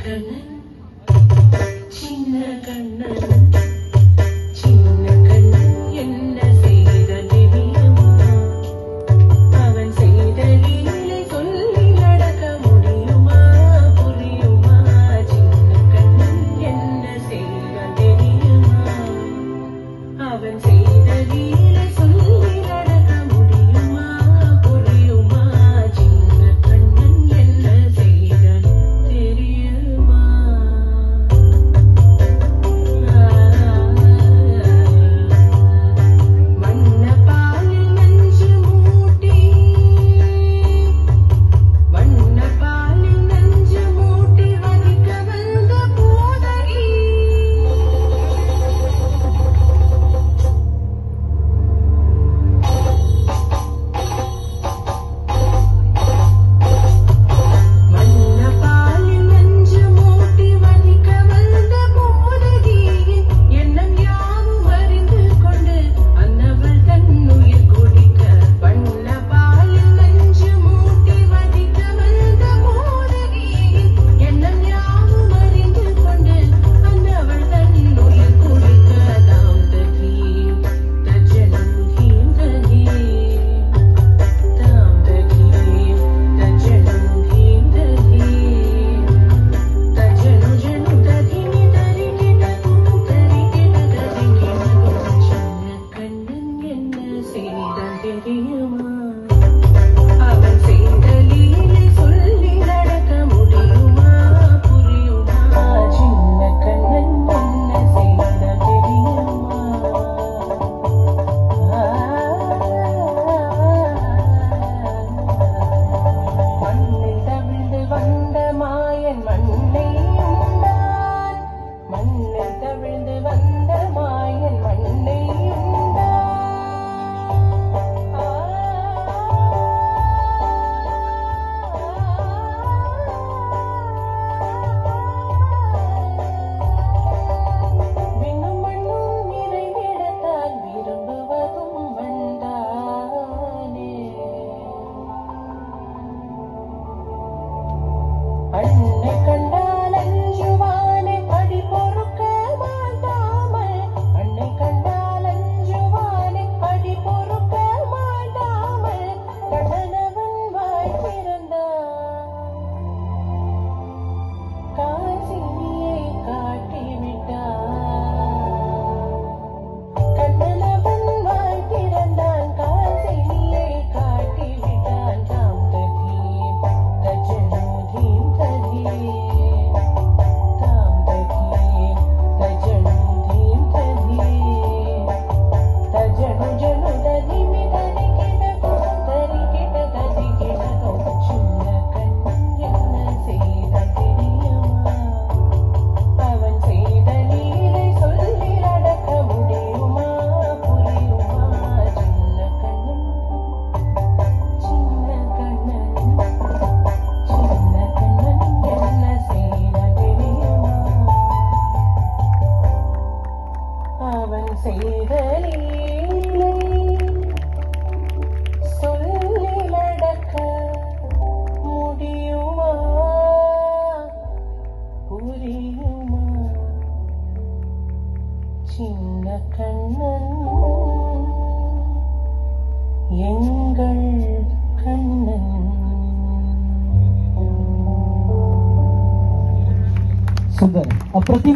கண்ணன் சின்ன கண்ணன் சின்ன கண்ணன் என்ன செய்த தெரியுமா? அவன் செய்த லீலை சொல்லி நடக்க முடியுமா? புரியுமா? சின்ன கண்ணன் என்ன செய்த தெரியுமா? அவன் செய்த லீலை சொல்லி நடக்க முடியுமா? புரியுமா? சின்ன கண்ணன் என்ன செய்த தெரியுமா? வண்ண பாலில் நஞ்சு மூட்டி வண்ண பாலில் நஞ்சு மூட்டி வதிக்க வந்த போதகி வண்ண பாலில் நஞ்சு மூட்டி வதிக்க வந்த போதகியின் எண்ணம் யாவும் அறிந்து கொண்டு அன்னவள் தன்னுயிர் குடிக்க வண்ண பாலில் நஞ்சு மூட்டி வதிக்க வந்த போதகியின் எண்ணம் யாவும் அறிந்து கொண்டு அன்னவள் தன்னுயிர் குடிக்க தாம் தகீம் தஜனம் ஹீம் தகீம் தாம் தகீம் தஜனம் ஹீம் தகீம் தஜனு ஜனு தகினி தரிகிட தரிகிட தரிகிட சின்ன கண்ணன் என்ன செய்தான் தெரியுமா? அவன் செய்த லீலை சொல்லி நடக்க முடியுமா? புரியுமா? சின்ன கண்ணன் என்ன செய்தான் தெரியுமா? மண்ணில் தவிழ்ந்து வந்த மாயன் மண்ணை உண்டான். மண்ணில் தவிழ்ந்து வந்த மாயன் மண்ணை விண்ணும் மண்ணும் நிறைவிடத்தால் விரும்புவதும் வந்தானே. அன்னை கண்டால் அஞ்சுவானே அடி பொறுக்க மாட்டாமல். அன்னை கண்டால் அஞ்சுவானே அடி பொறுக்க மாட்டாமல். கண்ணனவன் வாய் திறந்தான். காசினியை காட்டிவிட்டான். கண்ணனவன் வாய் திறந்தான். காசினியை காட்டிவிட்டான். தாம் தகீம் தஜனு தீம் தகீம் தாம் தகீம் தஜனு தீம் தகீம் தஜனு ஜனு ததிமி தரிகிட தரிகிட தரிகிட சின்ன கண்ணன் என்ன செய்தான் தெரியுமா? அவன் செய்த லீலை சொல்லி நடக்க முடியுமா? புரியுமா? சின்ன கண்ணன் சின்ன கண்ணன் சின்ன கண்ணன் என்ன செய்தான் தெரியுமா? அவன் செய்த லீலை சொல்லி நடக்க முடியுமா? புரியுமா? சின்ன கண்ணன் எங்கள் கண்ணன். सुंदर अप्रतिम